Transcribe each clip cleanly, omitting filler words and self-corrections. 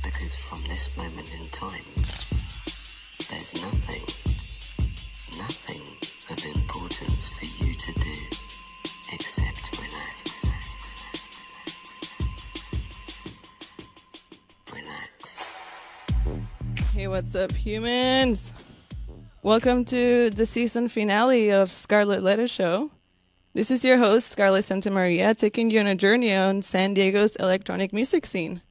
Because from this moment in time, there's nothing of importance for you to do except relax. Relax. Hey, what's up, humans? Welcome to the season finale of Scarlett Letter Show. This is your host, Scarlett Santa Maria, taking you on a journey on San Diego's electronic music scene.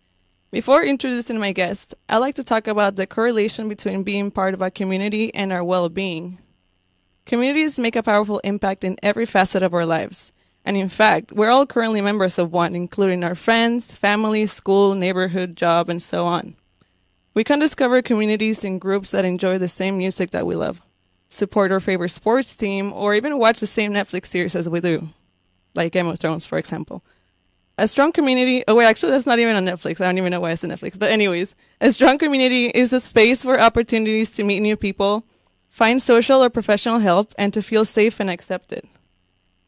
Before introducing my guest, I'd like to talk about the correlation between being part of a community and our well-being. Communities make a powerful impact in every facet of our lives. And in fact, we're all currently members of one, including our friends, family, school, neighborhood, job, and so on. We can discover communities and groups that enjoy the same music that we love, support our favorite sports team, or even watch the same Netflix series as we do, like Game of Thrones, for example. A strong community, actually that's not even on Netflix. I don't even know why it's on Netflix. But anyways, a strong community is a space for opportunities to meet new people, find social or professional help, and to feel safe and accepted.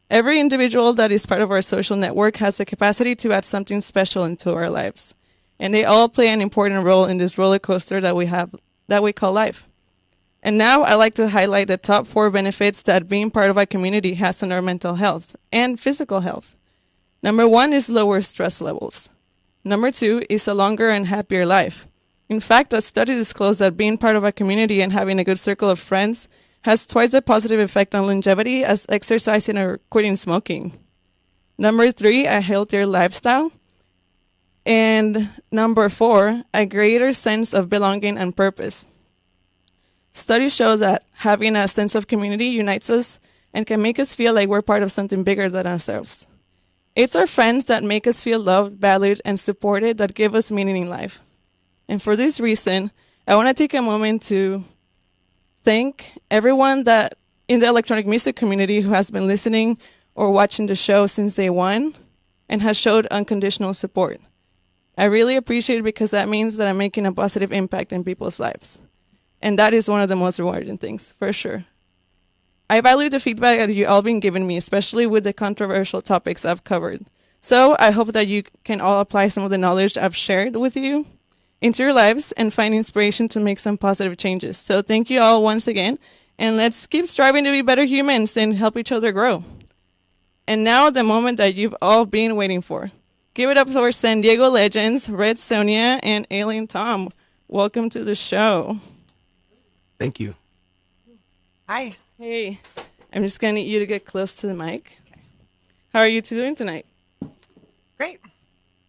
Every individual that is part of our social network has the capacity to add something special into our lives. And they all play an important role in this roller coaster that we call life. And now I'd like to highlight the top 4 benefits that being part of a community has on our mental health and physical health. Number 1 is lower stress levels. Number 2 is a longer and happier life. In fact, a study disclosed that being part of a community and having a good circle of friends has twice the positive effect on longevity as exercising or quitting smoking. Number 3, a healthier lifestyle. And number 4, a greater sense of belonging and purpose. Studies show that having a sense of community unites us and can make us feel like we're part of something bigger than ourselves. It's our friends that make us feel loved, valued, and supported that give us meaning in life. And for this reason, I want to take a moment to thank everyone that in the electronic music community who has been listening or watching the show since day one and has showed unconditional support. I really appreciate it because that means that I'm making a positive impact in people's lives. And that is one of the most rewarding things, for sure. I value the feedback that you all been giving me, especially with the controversial topics I've covered. So I hope that you can all apply some of the knowledge I've shared with you into your lives and find inspiration to make some positive changes. So thank you all once again, and let's keep striving to be better humans and help each other grow. And now the moment that you've all been waiting for. Give it up for our San Diego legends, Red Sonya and Alien Tom. Welcome to the show. Thank you. Hi. Hey, I'm just going to need you to get close to the mic. Okay. How are you two doing tonight? Great.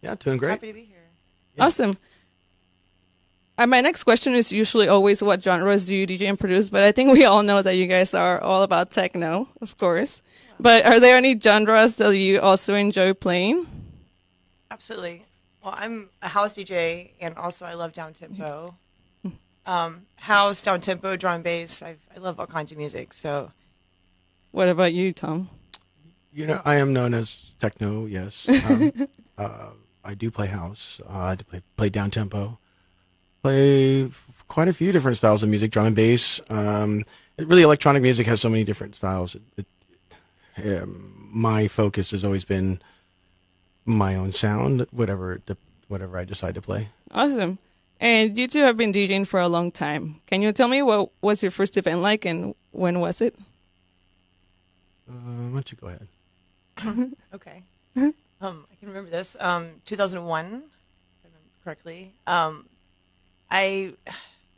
Yeah, doing great. Happy to be here. Yeah. Awesome. My next question is usually always what genres do you DJ and produce, but I think we all know that you guys are all about techno, of course. But are there any genres that you also enjoy playing? Absolutely. Well, I'm a house DJ, and also I love down-tempo. House, down-tempo, drum and bass. I love all kinds of music. So, what about you, Tom? You know, I am known as techno, yes. I do play house. I do play down-tempo. Play quite a few different styles of music, drum and bass. Really, electronic music has so many different styles. My focus has always been my own sound, whatever I decide to play. Awesome. And you two have been DJing for a long time. Can you tell me what was your first event like and when was it? Why don't you go ahead? Okay. I can remember this. 2001, if I remember correctly. I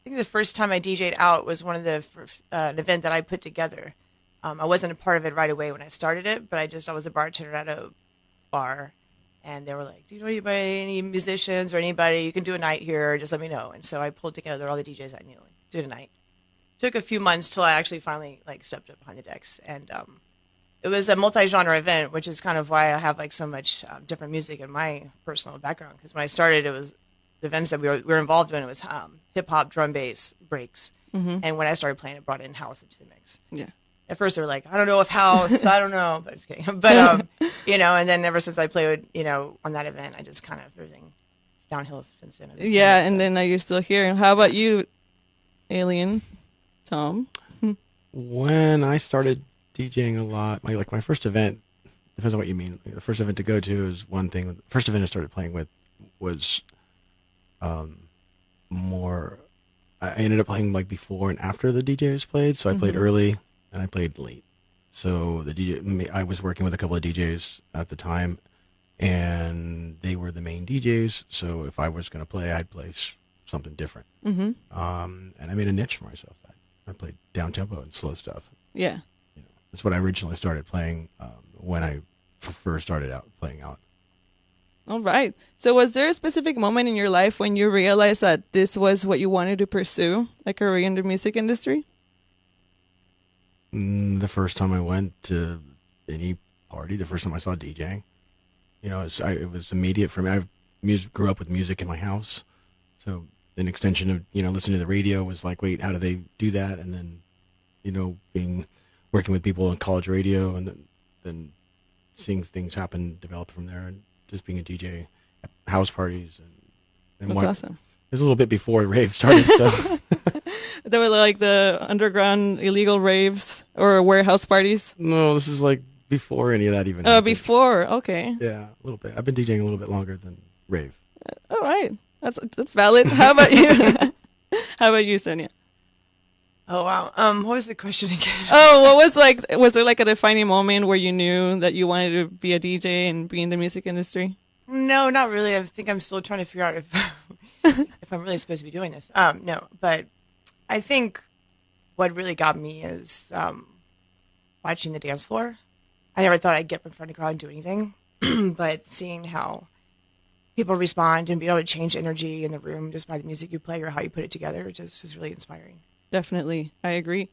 think the first time I DJ'd out was one of the first, an event that I put together. I wasn't a part of it right away when I started it, but I was a bartender at a bar. And they were like, do you know anybody, any musicians or anybody? You can do a night here. Just let me know. And so I pulled together all the DJs I knew, did a night. Took a few months till I actually finally stepped up behind the decks. And it was a multi-genre event, which is kind of why I have so much different music in my personal background. Because when I started, it was the events that we were involved in. It was hip-hop, drum, bass, breaks. Mm-hmm. And when I started playing, it brought in house into the mix. Yeah. At first, they were like, I don't know if house, I don't know. But I'm just kidding. But, and then ever since I played, on that event, I just kind of, everything's downhill since then. Yeah, and then you're still here. How about you, Alien Tom? When I started DJing a lot, my first event, depends on what you mean. The first event to go to is one thing. The first event I started playing with was more. I ended up playing like before and after the DJs played. So I played early and I played late. So the DJ, I was working with a couple of DJs at the time, and they were the main DJs. So if I was going to play, I'd play something different. And I made a niche for myself. I played down tempo and slow stuff. Yeah. That's what I originally started playing when I first started out playing out. All right. So was there a specific moment in your life when you realized that this was what you wanted to pursue, a career in the music industry? The first time I went to any party, the first time I saw DJing, it was immediate for me. I grew up with music in my house. So an extension of, listening to the radio was like, wait, how do they do that? And then, working with people on college radio, and then seeing things develop from there, and just being a DJ at house parties. And That's awesome. It was a little bit before rave started. So. There were like the underground illegal raves or warehouse parties? No, this is like before any of that even Oh, happened. before. Okay. Yeah, a little bit. I've been DJing a little bit longer than rave. All right. That's valid. How about you? How about you, Sonia? Oh wow. What was the question again? Oh, was there like a defining moment where you knew that you wanted to be a DJ and be in the music industry? No, not really. I think I'm still trying to figure out if I'm really supposed to be doing this. No, but I think what really got me is watching the dance floor. I never thought I'd get in front of a crowd and do anything, but seeing how people respond and be able to change energy in the room just by the music you play or how you put it together just is really inspiring. Definitely. I agree.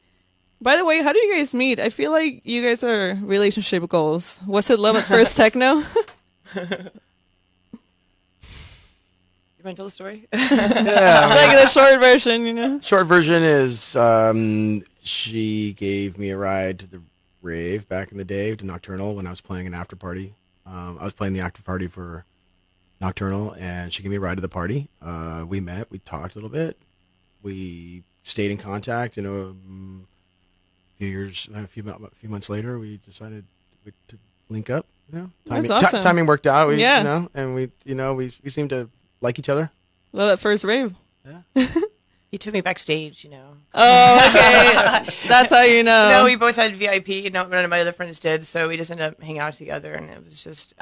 By the way, how do you guys meet? I feel like you guys are relationship goals. Was it love at first techno? You want to tell the story? Yeah. Like the short version, Short version is she gave me a ride to the rave back in the day, to Nocturnal, when I was playing an after party. I was playing the after party for Nocturnal, and she gave me a ride to the party. We met, we talked a little bit, we stayed in contact. A few months later, we decided to link up. That's awesome. Timing worked out. Yeah. And we seemed to like each other. Love at first rave. Yeah. He took me backstage, Oh, okay. That's how you know. No, we both had VIP. None of my other friends did, so we just ended up hanging out together, and it was just it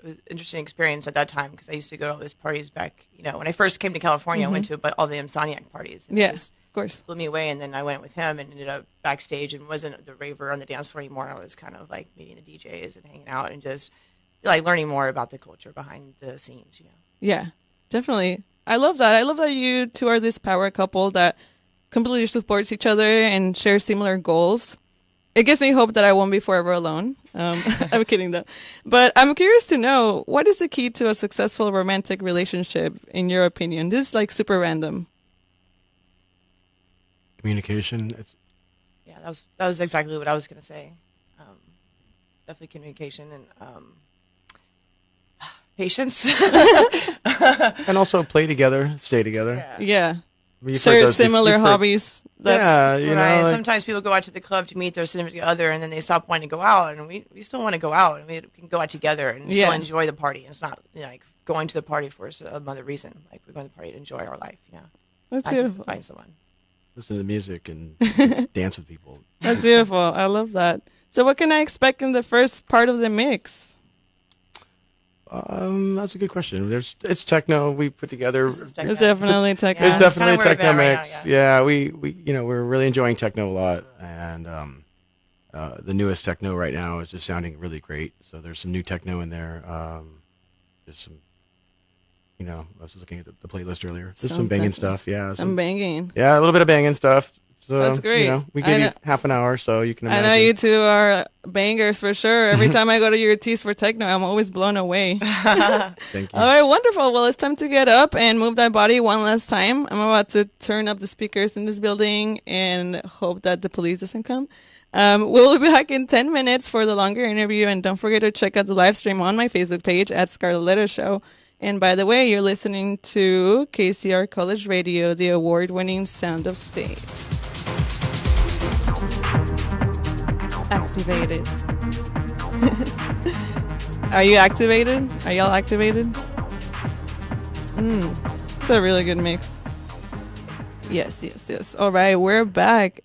was an interesting experience at that time because I used to go to all those parties back. When I first came to California, I went to all the Insomniac parties. And Yeah, it just of course. blew me away, and then I went with him and ended up backstage and wasn't the raver on the dance floor anymore. I was kind of like meeting the DJs and hanging out and just like learning more about the culture behind the scenes. Yeah, definitely. I love that. I love that you two are this power couple that completely supports each other and share similar goals. It gives me hope that I won't be forever alone. I'm kidding though. But I'm curious to know, what is the key to a successful romantic relationship in your opinion? This is like super random. Communication. Yeah, that was exactly what I was going to say. Definitely communication and patience. And also play together, stay together. Yeah. You've heard Share those- similar you've heard- hobbies. Yeah, Right. like- Sometimes people go out to the club to meet their significant other, and then they stop wanting to go out, and we still want to go out, and we can go out together and still Yeah. enjoy the party. And it's not like going to the party for some other reason. Like we're going to the party to enjoy our life. That's Not just to beautiful. find someone. listen to music and dance with people. That's beautiful. I love that. So what can I expect in the first part of the mix? That's a good question. It's techno we put together. This is techno. It's definitely techno. Yeah, It's definitely a kinda where techno we're at right mix. now, Yeah, we we're really enjoying techno a lot, and the newest techno right now is just sounding really great. So there's some new techno in there. There's some, I was looking at the playlist earlier. There's some banging stuff. Yeah, I'm banging. yeah, a little bit of banging stuff. So, That's great. We I give you know- half an hour, so you can I imagine. know you two are bangers for sure. Every time I go to your teas for techno, I'm always blown away. Thank you. All right, wonderful. Well, it's time to get up and move that body one last time. I'm about to turn up the speakers in this building and hope that the police doesn't come. We'll be back in 10 minutes for the longer interview, and don't forget to check out the live stream on my Facebook page at Scarlett Show. And by the way, you're listening to KCR College Radio, the award-winning sound of state. Activated. Are you activated? Are y'all activated? It's a really good mix. Yes, yes, yes. All right, we're back.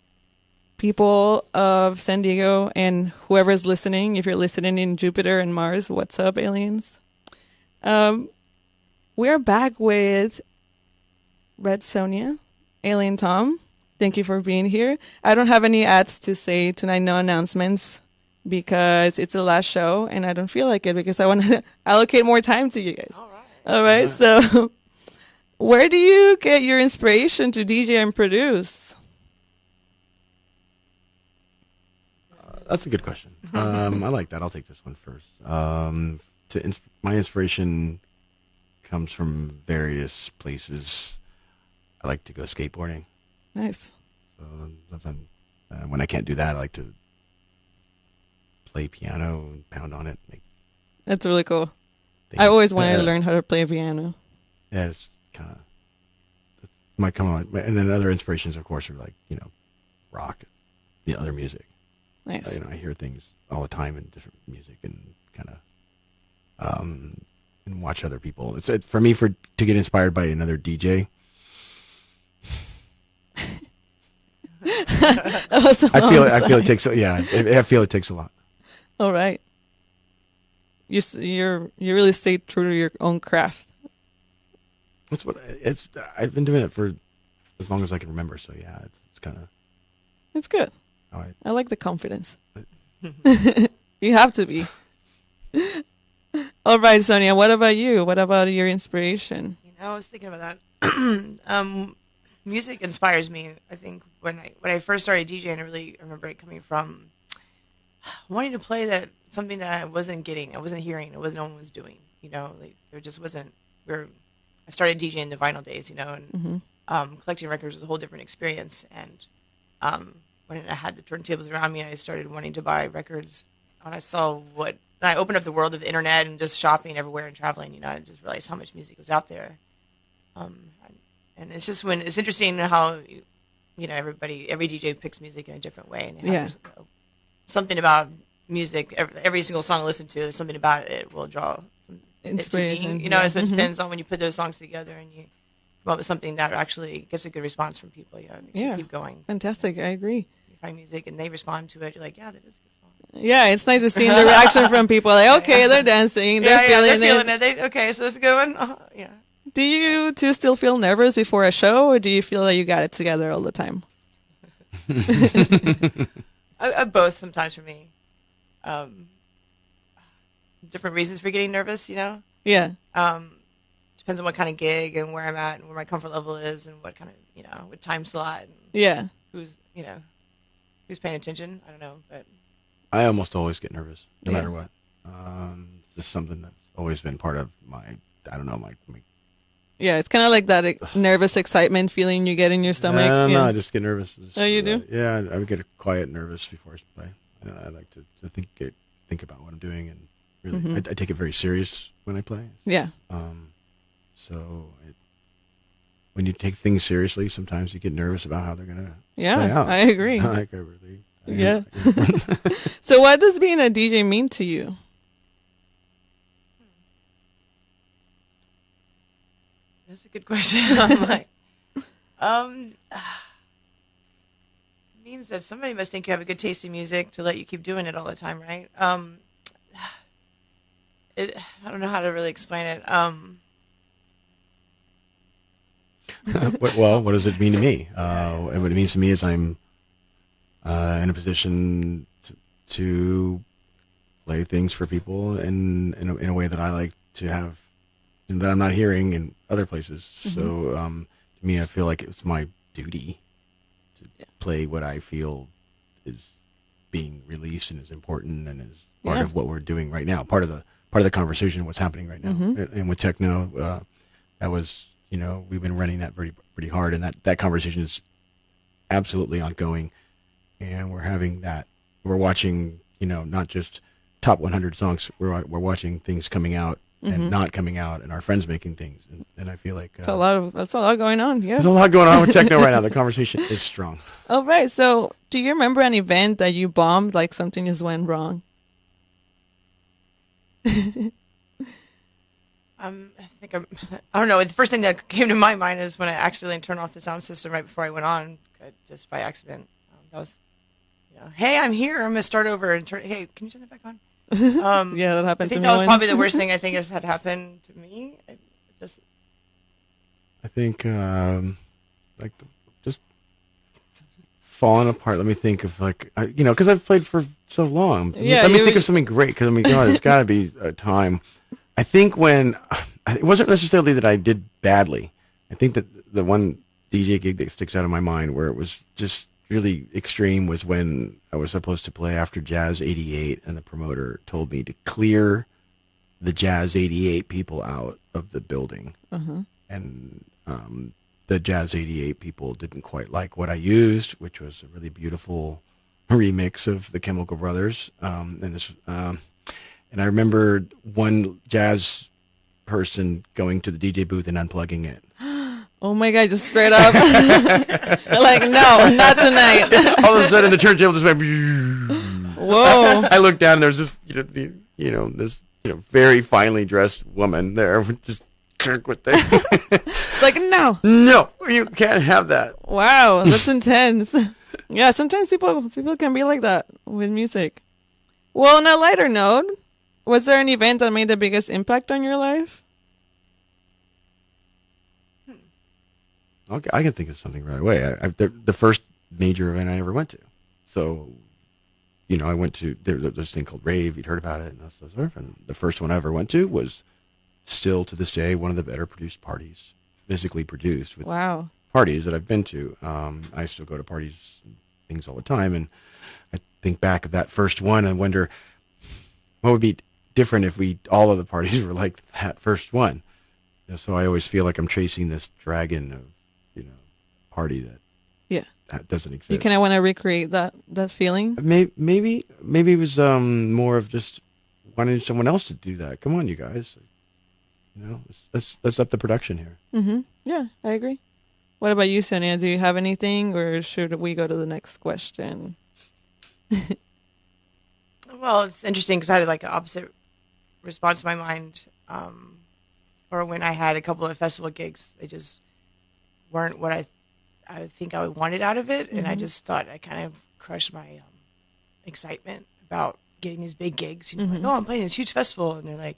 People of San Diego and whoever's listening, if you're listening in Jupiter and Mars, what's up, aliens? We're back with Red Sonya, Alien Tom. Thank you for being here. I don't have any ads to say tonight, no announcements, because it's the last show and I don't feel like it because I want to allocate more time to you guys. All right. So where do you get your inspiration to DJ and produce? That's a good question. I like that. I'll take this one first. My inspiration comes from various places. I like to go skateboarding. Nice. So when I can't do that, I like to play piano and pound on it. That's really cool. I always wanted to learn how to play piano. Yeah, it's kind of might come on. And then other inspirations, of course, are like rock, other music. Nice. I hear things all the time in different music and kind of and watch other people. It's for me to get inspired by another DJ. I feel it takes. Yeah, I feel it takes a lot. All right. You really stay true to your own craft. That's what it's. I've been doing it for as long as I can remember. So yeah, it's kind of. It's good. All right. I like the confidence. You have to be. All right, Sonia. What about you? What about your inspiration? I was thinking about that. Music inspires me. I think when I first started DJing, I really remember it coming from wanting to play something that I wasn't getting, I wasn't hearing, no one was doing. There just wasn't. I started DJing in the vinyl days, and collecting records was a whole different experience. And when I had the turntables around me, I started wanting to buy records. When I saw I opened up the world of the internet and just shopping everywhere and traveling. I just realized how much music was out there. And it's just it's interesting how, every DJ picks music in a different way. And something about music, every single song I listen to, there's something about it will draw inspiration. So it depends on when you put those songs together and you come up with something that actually gets a good response from people. It makes you keep going. Fantastic. I agree. You find music and they respond to it. You're like, yeah, that is a good song. Yeah, it's nice to see the reaction from people. Like, okay, they're dancing, they're feeling it. Okay, so it's a good one. Yeah. Do you two still feel nervous before a show, or do you feel like you got it together all the time? Both sometimes for me. Different reasons for getting nervous, Yeah. Depends on what kind of gig and where I'm at and where my comfort level is and what kind of, what time slot. And who's paying attention. I don't know, but. I almost always get nervous, no matter what. This is something that's always been part of my. Yeah, it's kind of like that nervous excitement feeling you get in your stomach. No, I just get nervous. You do? Yeah, I would get quiet nervous before I play. I like to think about what I'm doing, and really, I take it very serious when I play. Yeah. When you take things seriously, sometimes you get nervous about how they're gonna. Yeah, play out. I agree. Yeah. So, what does being a DJ mean to you? That's a good question. I'm like, it means that somebody must think you have a good taste in music to let you keep doing it all the time, right? I don't know how to really explain it. Well, what does it mean to me? What it means to me is I'm in a position to play things for people in a way that I like to have, and that I'm not hearing in other places. So to me, I feel like it's my duty to play what I feel is being released and is important and is part of what we're doing right now. Part of the conversation, what's happening right now. And with techno, that was we've been running that pretty hard, and that conversation is absolutely ongoing. And we're having that. We're watching, not just top 100 songs. We're watching things coming out and not coming out, and our friends making things. And I feel like that's a lot going on. Yeah, there's a lot going on with techno right now. The conversation is strong. All right. So, do you remember an event that you bombed, like something just went wrong? I think I don't know. The first thing that came to my mind is when I accidentally turned off the sound system right before I went on, just by accident. That was, hey, I'm here. I'm gonna start over and turn. Hey, can you turn that back on? Yeah, that happened I to think me that was once. probably the worst thing I think has had happened to me. I think like just falling apart. Let me think of because I've played for so long. Yeah, Let me you- think of something great because there's got to be a time. I think when it wasn't necessarily that I did badly. I think that the one DJ gig that sticks out of my mind where it was just really extreme was when I was supposed to play after Jazz 88 and the promoter told me to clear the Jazz 88 people out of the building. And the Jazz 88 people didn't quite like what I used, which was a really beautiful remix of the Chemical Brothers. And I remember one jazz person going to the DJ booth and unplugging it. Oh my God, just straight up. Like, no, not tonight. All of a sudden, the turntable just went. Whoa. I looked down and there's this, this very finely dressed woman there, just with the. It's like, no. No, you can't have that. Wow, that's intense. Yeah, sometimes people can be like that with music. Well, on a lighter note, was there an event that made the biggest impact on your life? Okay, I can think of something right away. The first major event I ever went to. So, I went to there's this thing called Rave. You'd heard about it, and that sort of. And the first one I ever went to was still to this day one of the better produced parties, physically produced. With Wow. parties that I've been to. I still go to parties and things all the time, and I think back of that first one and wonder what would be different if all of the parties were like that first one. So I always feel like I'm chasing this dragon of party that doesn't exist. You kind of want to recreate that feeling? Maybe it was more of just wanting someone else to do that. Come on, you guys. Let's up the production here. Mm-hmm. Yeah, I agree. What about you, Sonia? Do you have anything, or should we go to the next question? Well, it's interesting because I had like an opposite response to my mind. Or when I had a couple of festival gigs, they just weren't what I think I wanted out of it, and I just thought I kind of crushed my excitement about getting these big gigs. Like, oh, I'm playing this huge festival, and they're like,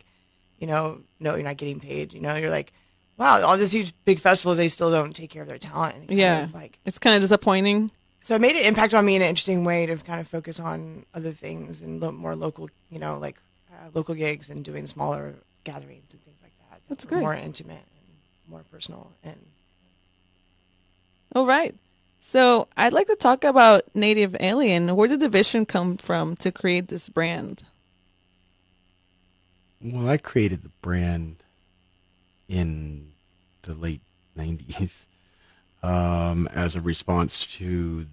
no, you're not getting paid. You're like, wow, all these huge big festivals, they still don't take care of their talent. Yeah, it's kind of disappointing. So it made an impact on me in an interesting way to kind of focus on other things and more local, local gigs and doing smaller gatherings and things like that. That's great. More intimate and more personal. And all right. So I'd like to talk about Native Alien. Where did the vision come from to create this brand? Well, I created the brand in the late 90s as a response to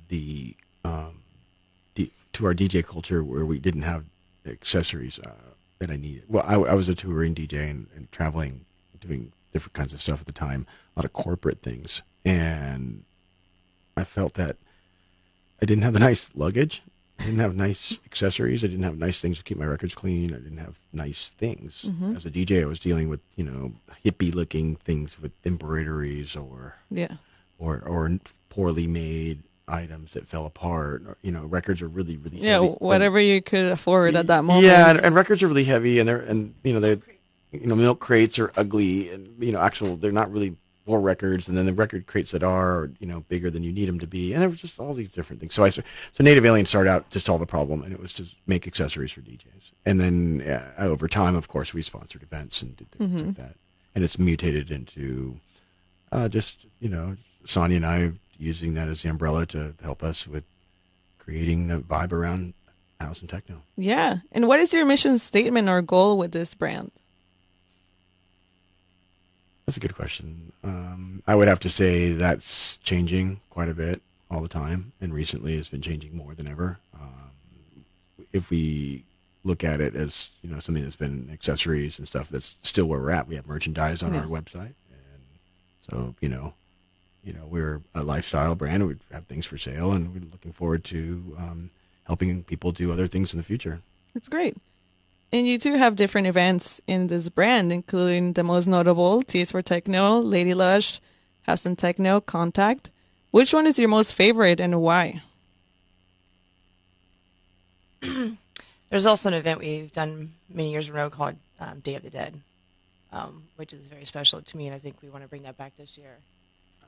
to our DJ culture where we didn't have accessories that I needed. Well, I was a touring DJ and traveling, doing different kinds of stuff at the time, a lot of corporate things. And I felt that I didn't have the nice luggage. I didn't have nice accessories. I didn't have nice things to keep my records clean. I didn't have nice things. As a DJ, I was dealing with, hippie-looking things with embroideries or poorly made items that fell apart. Or, records are really, really heavy. Whatever you could afford at that moment. Yeah, and records are really heavy, and milk crates are ugly, and they're not really for records, and then the record crates that are bigger than you need them to be, and there was just all these different things. So Native Alien started out to solve the problem, and it was to make accessories for DJs. And then over time, of course, we sponsored events and did things like that, and it's mutated into Sonya and I using that as the umbrella to help us with creating the vibe around house and techno. Yeah. And what is your mission statement or goal with this brand? That's a good question. I would have to say that's changing quite a bit all the time, and recently it's been changing more than ever. If we look at it as something that's been accessories and stuff, that's still where we're at. We have merchandise on our website, and so we're a lifestyle brand. We have things for sale, and we're looking forward to helping people do other things in the future. That's great. And you two have different events in this brand, including the most notable, Tease for Techno, Lady Lush, House and Techno, Contact. Which one is your most favorite and why? There's also an event we've done many years in a row called Day of the Dead, which is very special to me, and I think we want to bring that back this year.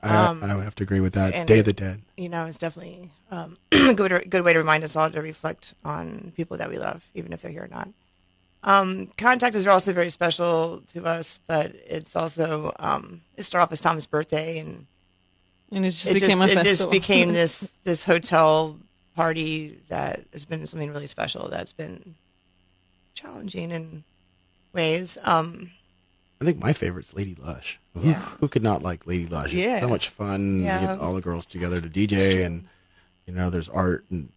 I would have to agree with that. and- Day of the Dead. You know, it's definitely a good way to remind us all to reflect on people that we love, even if they're here or not. Contact is also very special to us, but it's also it started off as Tom's birthday, and And it just became a festival. it just became this hotel party that has been something really special. That's been challenging in ways. I think my favorite's Lady Lush. Yeah. Who could not like Lady Lush? Yeah. It's so much fun. Yeah. You get all the girls together to DJ, and there's art and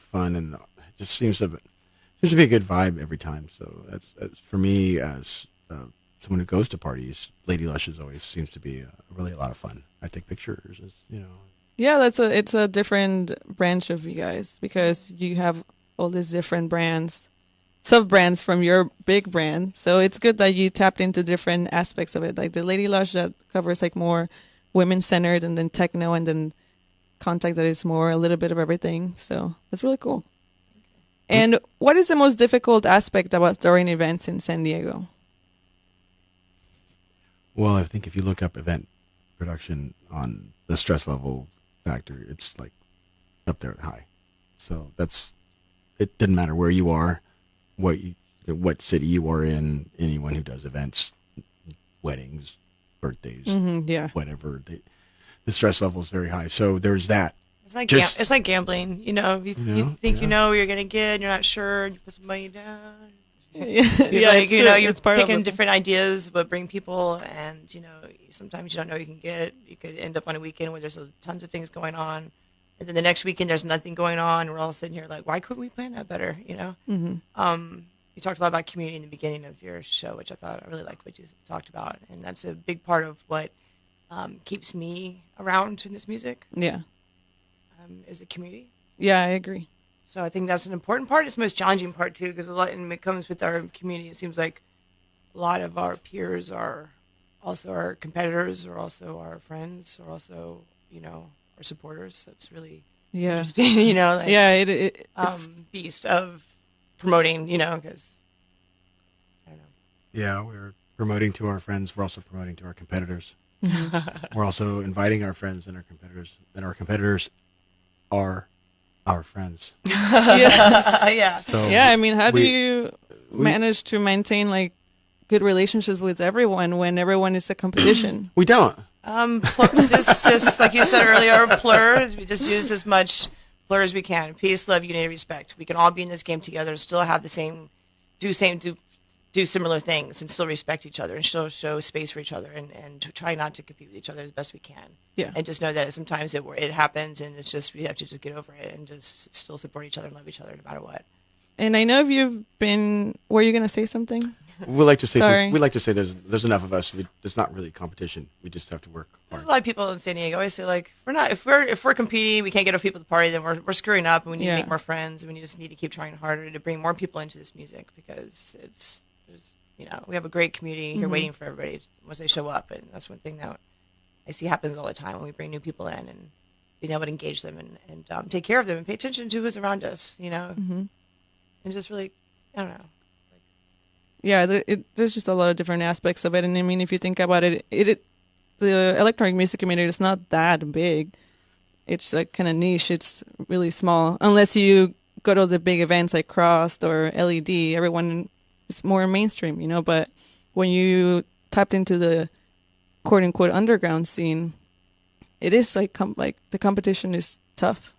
fun, and it just seems to be a good vibe every time. So that's for me as someone who goes to parties. Lady Lush always seems to be really a lot of fun. I take pictures. Yeah, it's a different branch of you guys because you have all these different brands, sub-brands from your big brand. So it's good that you tapped into different aspects of it. Like the Lady Lush that covers like more women-centered, and then techno, and then Contact that is more a little bit of everything. So that's really cool. And what is the most difficult aspect about throwing events in San Diego? Well, I think if you look up event production on the stress level factor, it's like up there at high. So it doesn't matter where you are, what city you are in. Anyone who does events, weddings, birthdays, Yeah. whatever, the stress level is very high. So there's that. It's like Just- it's like gambling. You think you know what you're gonna get, you're not sure. You put some money down. Yeah, Like, you're it's part of picking it. different ideas, but bring people, and sometimes you don't know what you can get. You could end up on a weekend where there's tons of things going on, and then the next weekend there's nothing going on. We're all sitting here like, why couldn't we plan that better? You talked a lot about community in the beginning of your show, which I really liked what you talked about, and that's a big part of what keeps me around in this music. Yeah. Is the community. Yeah, I agree. So I think that's an important part. It's the most challenging part too, because and it comes with our community. It seems like a lot of our peers are also our competitors, or also our friends, or also our supporters. So it's really Yeah. interesting. Yeah, it's beast of promoting. Because I don't know. Yeah, we're promoting to our friends. We're also promoting to our competitors. We're also inviting our friends and our competitors, and our competitors are our friends. Yeah. So yeah, I mean, how do we- you manage to maintain like good relationships with everyone when everyone is a competition? we don't. Just like you said earlier, plur. We just use as much plur as we can. Peace, love, unity, respect. We can all be in this game together and still have do similar things, and still respect each other, and still show space for each other, and to try not to compete with each other as best we can. Yeah. And just know that sometimes it happens, and it's just we have to just get over it and just still support each other and love each other no matter what. And I know you've been. Were you gonna say something? We like to say Sorry. we like to say there's enough of us. There's not really competition. We just have to work There's hard. a lot of people in San Diego always say like if we're competing, we can't get enough people to the party, then we're screwing up, and we need Yeah. to make more friends, and we just need to keep trying harder to bring more people into this music, because we have a great community here waiting for everybody once they show up, and that's one thing that I see happens all the time when we bring new people in, and being able to engage them and take care of them and pay attention to who's around us, and just really, I don't know. Yeah, there's just a lot of different aspects of it, and I mean, if you think about it, the electronic music community is not that big. It's like kind of niche. It's really small, unless you go to the big events like Crossed or LED. Everyone is more mainstream, But when you tapped into the quote unquote underground scene, it is like the competition is tough.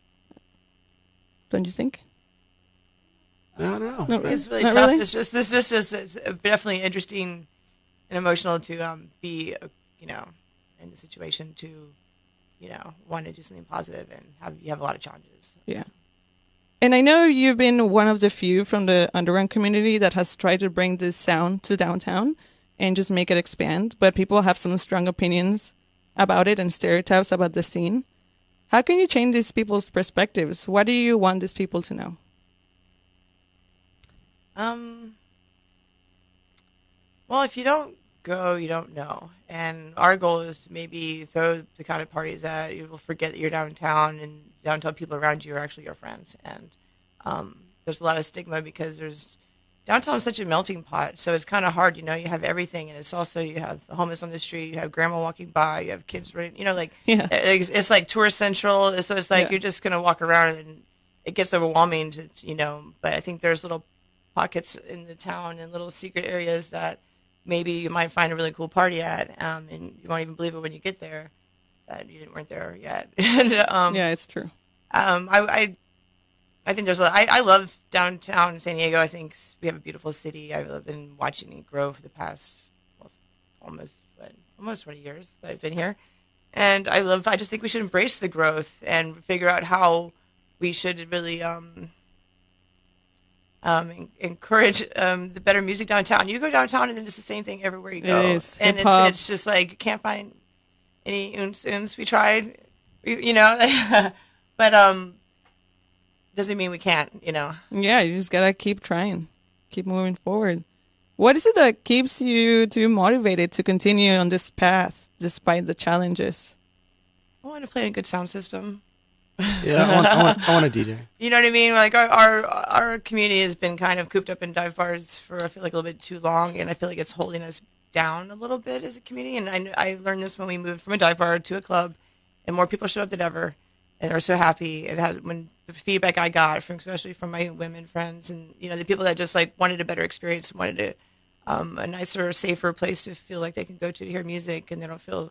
Don't you think? I don't know. No, It's really not tough. really? It's just it's definitely interesting and emotional to be in the situation to want to do something positive, and you have a lot of challenges. Yeah. And I know you've been one of the few from the underground community that has tried to bring this sound to downtown and just make it expand, but people have some strong opinions about it and stereotypes about the scene. How can you change these people's perspectives? What do you want these people to know? Well, if you don't go, you don't know. And our goal is to maybe throw the kind of parties that you will forget that you're downtown, and downtown people around you are actually your friends. And there's a lot of stigma because downtown is such a melting pot, so it's kind of hard. You have everything, and it's also you have the homeless on the street, you have grandma walking by, you have kids running. Like Yeah. it's like tourist central, so it's like Yeah. you're just gonna walk around and it gets overwhelming. But I think there's little pockets in the town and little secret areas that maybe you might find a really cool party at, and you won't even believe it when you get there that you weren't there yet. And Yeah, it's true. I think I love downtown San Diego. I think we have a beautiful city. I've been watching it grow for the past almost 20 years that I've been here, and I just think we should embrace the growth and figure out how we should really encourage the better music downtown. You go downtown, and then it's the same thing everywhere you go. It is. And Hip-hop. it's just like you can't find any oons. We tried, but doesn't mean we can't. Yeah, you just gotta keep trying, keep moving forward. What is it that keeps you too motivated to continue on this path despite the challenges? I want to play in a good sound system. Yeah, I want a DJ. You know what I mean? Like our community has been kind of cooped up in dive bars for I feel like a little bit too long, and I feel like it's holding us down a little bit as a community. And I learned this when we moved from a dive bar to a club, and more people showed up than ever, and they're so happy. When the feedback I got especially from my women friends, and the people that just like wanted a better experience, wanted a nicer, safer place to feel like they can go to hear music, and they don't feel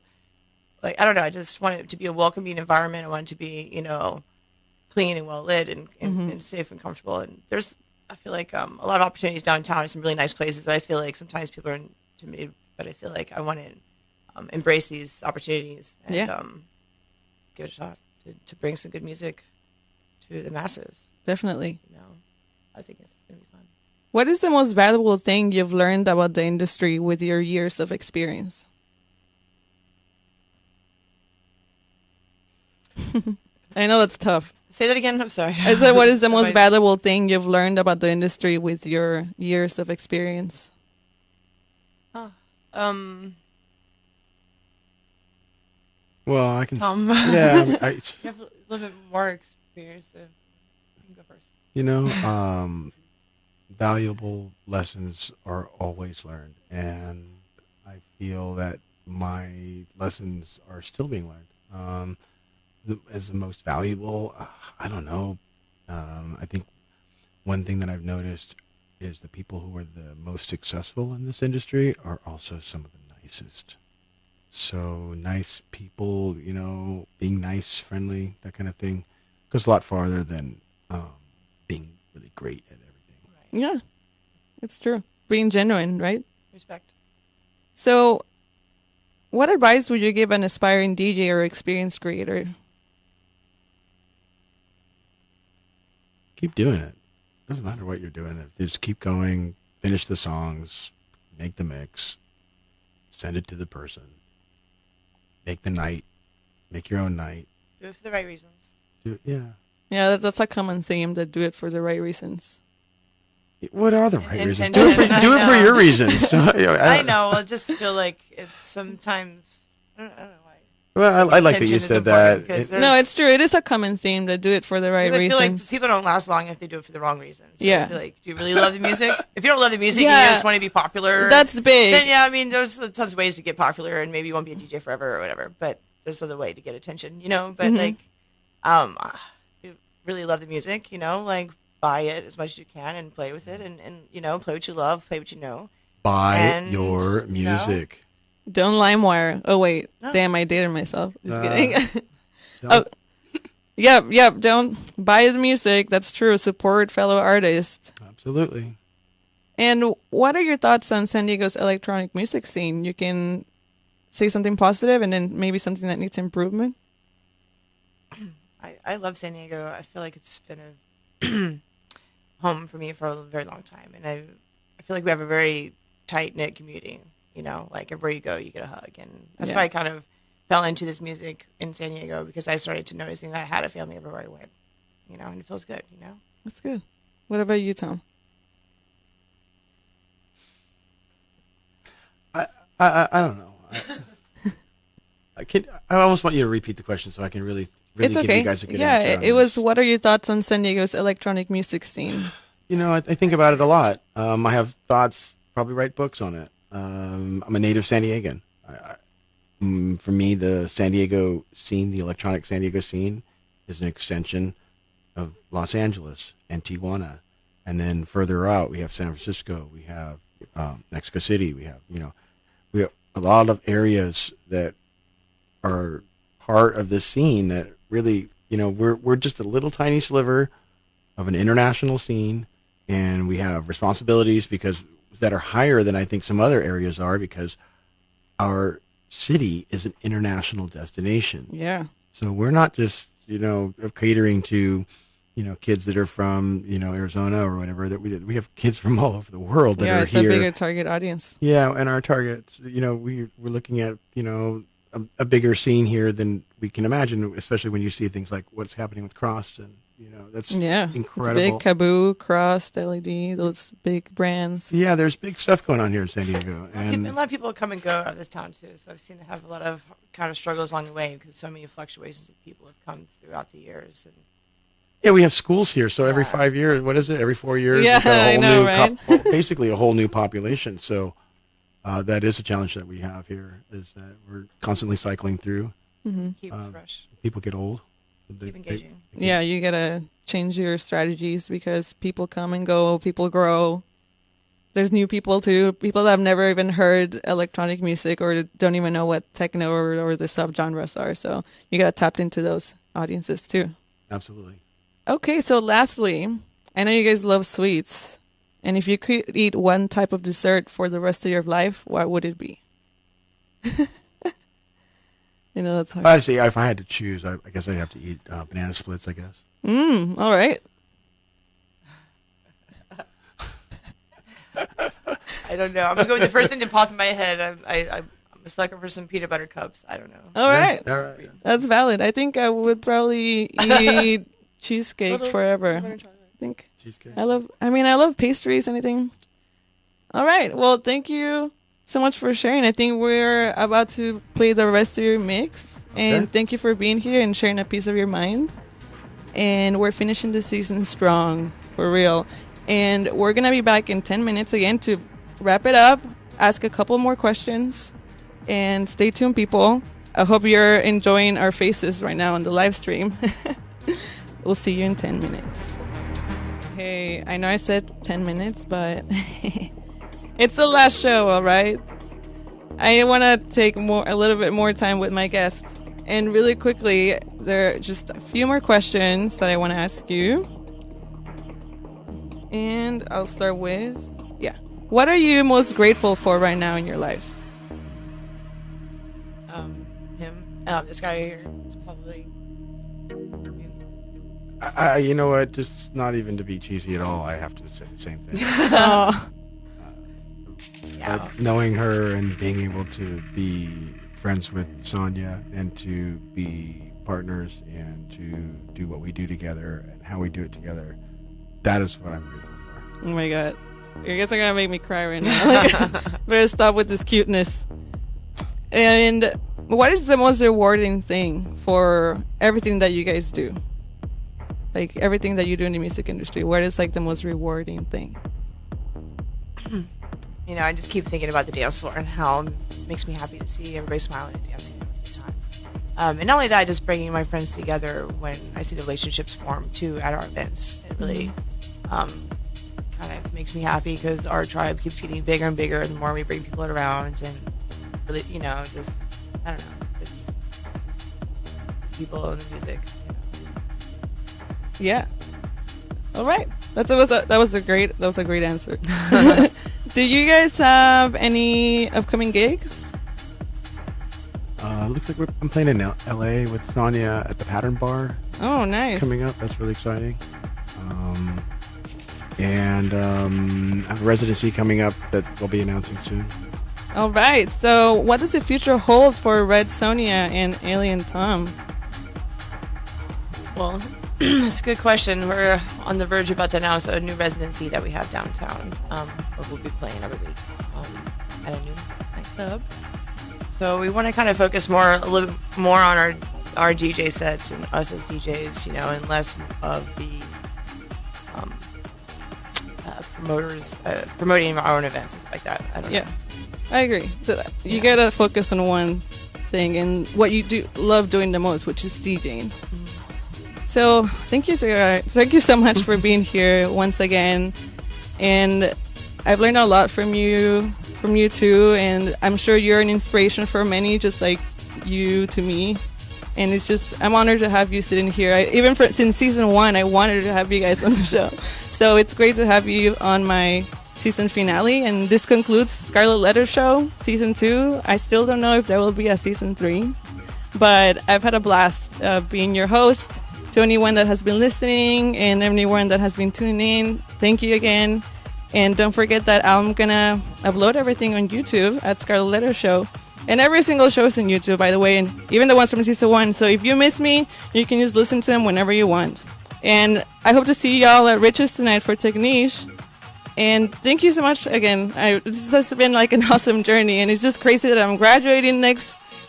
like, I don't know, I just want it to be a welcoming environment. I want it to be, clean and well lit and safe and comfortable. And I feel like a lot of opportunities downtown and some really nice places that I feel like sometimes people are intimidated, but I feel like I want to embrace these opportunities and give it a shot to bring some good music to the masses. Definitely. I think it's going to be fun. What is the most valuable thing you've learned about the industry with your years of experience? I know that's tough. Say that again. I'm sorry. I said, what is the most valuable thing you've learned about the industry with your years of experience? Well, I can. Yeah, you have a little bit more experience. So you can go first. Valuable lessons are always learned, and I feel that my lessons are still being learned. As the most valuable, I don't know. I think one thing that I've noticed is the people who are the most successful in this industry are also some of the nicest. So nice people, being nice, friendly, that kind of thing, goes a lot farther than being really great at everything. Yeah, it's true. Being genuine, right? Respect. So, what advice would you give an aspiring DJ or experience creator? Keep doing it. Doesn't matter what you're doing. Just keep going, finish the songs, make the mix, send it to the person, make the night, make your own night. Do it for the right reasons. Yeah. Yeah, that's a common theme, that do it for the right reasons. What are the right reasons? Intention. Do it for your reasons. I know. I just feel like it's sometimes. I don't know why. Well, I like that you Intention is said that. important, 'cause No, it's true. It is a common theme, to do it for the right I feel like reasons. people don't last long if they do it for the wrong reasons. So Yeah. I feel like, do you really love the music? If you don't love the music, Yeah. you just want to be popular. That's big. Then yeah, I mean, there's tons of ways to get popular, and maybe you won't be a DJ forever or whatever. But there's other way to get attention, But like, you really love the music, like buy it as much as you can and play with it, and play what you love, play what you know. Buy And, your music. Don't LimeWire. Oh, wait. No. Damn, I dated myself. Just kidding. Don't- Yep. Don't buy his music. That's true. Support fellow artists. Absolutely. And what are your thoughts on San Diego's electronic music scene? You can say something positive and then maybe something that needs improvement. I love San Diego. I feel like it's been a home for me for a very long time, and I feel like we have a very tight knit community. Like everywhere you go, you get a hug, and that's why I kind of fell into this music in San Diego, because I started to noticing that I had a family everywhere I went. And it feels good. That's good. What about you, Tom? I don't know. I almost want you to repeat the question so I can really It's give okay. you guys a good Yeah, answer. it was. What are your thoughts on San Diego's electronic music scene? I think about it a lot. I have thoughts. Probably write books on it. I'm a native San Diegan. For me, the San Diego scene, the electronic San Diego scene, is an extension of Los Angeles and Tijuana, and then further out we have San Francisco. We have Mexico City. We have a lot of areas that are part of this scene that really, we're just a little tiny sliver of an international scene, and we have responsibilities that are higher than I think some other areas are, because our city is an international destination. Yeah. So we're not just, catering to, kids that are from, Arizona or whatever. That we have kids from all over the world that are it's here. a bigger target audience. Yeah, and our targets, we're looking at, a bigger scene here than we can imagine, especially when you see things like what's happening with Cross, and that's incredible. It's big. Kaboo, Cross, LED, those big brands. Yeah, there's big stuff going on here in San Diego, and a lot of people come and go out of this town too. So I've seen it have a lot of kind of struggles along the way, because so many fluctuations of people have come throughout the years. And yeah, we have schools here, so every 5 years, what is it? Every 4 years, Yeah, we've got a whole I know, right? basically a whole new population. So that is a challenge that we have here, is that we're constantly cycling through. keep fresh, People get old. keep engaging. Yeah, you gotta change your strategies because people come and go, people grow. There's new people too, people that have never even heard electronic music or don't even know what techno or the subgenres are. So you gotta tap into those audiences too. Absolutely. Okay, so lastly, I know you guys love sweets. And if you could eat one type of dessert for the rest of your life, what would it be? That's hard. Honestly, if I had to choose, I guess I'd have to eat banana splits, I guess. All right. I don't know. I'm gonna go with the first thing that popped in my head. I'm a sucker for some peanut butter cups. I don't know. All right. All right. That's valid. I think I would probably eat cheesecake forever. I think Cheesecake. I love pastries, anything. All right. Well, thank you so much for sharing. I think we're about to play the rest of your mix. And Okay. thank you for being here and sharing a piece of your mind. And we're finishing the season strong, for real. And we're going to be back in 10 minutes again to wrap it up, ask a couple more questions, and stay tuned, people. I hope you're enjoying our faces right now on the live stream. We'll see you in 10 minutes. Hey, I know I said 10 minutes, but it's the last show, all right? I want to take a little bit more time with my guests. And really quickly, there are just a few more questions that I want to ask you. And I'll start with, what are you most grateful for right now in your lives? Him, this guy here is probably. You know what? Just not even to be cheesy at all, I have to say the same thing. Oh, Yeah. Knowing her and being able to be friends with Sonya and to be partners and to do what we do together and how we do it together, that is what I'm grateful for. oh my God. You guys are going to make me cry right now. Better stop with this cuteness. And what is the most rewarding thing for everything that you guys do? Like everything that you do in the music industry, what is like the most rewarding thing? I just keep thinking about the dance floor and how it makes me happy to see everybody smiling and dancing all the time. And not only that, just bringing my friends together when I see the relationships form too at our events. It really kind of makes me happy because our tribe keeps getting bigger and bigger the more we bring people around, and really, just I don't know, it's people and the music. Yeah. All right. That was a great answer. Do you guys have any upcoming gigs? Looks like I'm playing in LA with Sonya at the Pattern Bar Oh, nice. coming up. That's really exciting. And I have a residency coming up that we'll be announcing soon. All right. So, what does the future hold for Red Sonya and Alien Tom? Well, that's a good question. We're on the verge about to announce a new residency that we have downtown. Where we'll be playing every week at a new night. sub. So we want to kind of focus a little more on our DJ sets and us as DJs, and less of the promoters promoting our own events and stuff like that. I don't know. I agree. So you gotta focus on one thing and what you love doing the most, which is DJing. So thank you, Sarah. Thank you so much for being here once again, and I've learned a lot from you too, and I'm sure you're an inspiration for many, just like you to me. And I'm honored to have you sitting here. Since season 1, I wanted to have you guys on the show. So it's great to have you on my season finale. And this concludes Scarlett Letter Show season 2. I still don't know if there will be a season 3, but I've had a blast being your host. To anyone that has been listening and anyone that has been tuning in, thank you again. And don't forget that I'm gonna upload everything on YouTube at Scarlett Letter Show. And every single show is on YouTube, by the way, and even the ones from season 1. So if you miss me, you can just listen to them whenever you want. And I hope to see y'all at Rich's tonight for Technique. And thank you so much again. This has been like an awesome journey, and it's just crazy that I'm graduating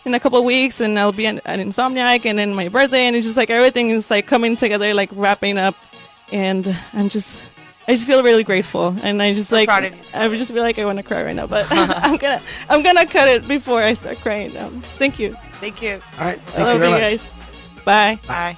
in a couple of weeks, and I'll be an Insomniac, and then my birthday, and it's just like everything is like coming together, like wrapping up. And I just feel really grateful, and I just proud of you, I would just be like, I want to cry right now, but I'm gonna cut it before I start crying. Thank you. Thank you. All right. I love you guys. Bye. Bye.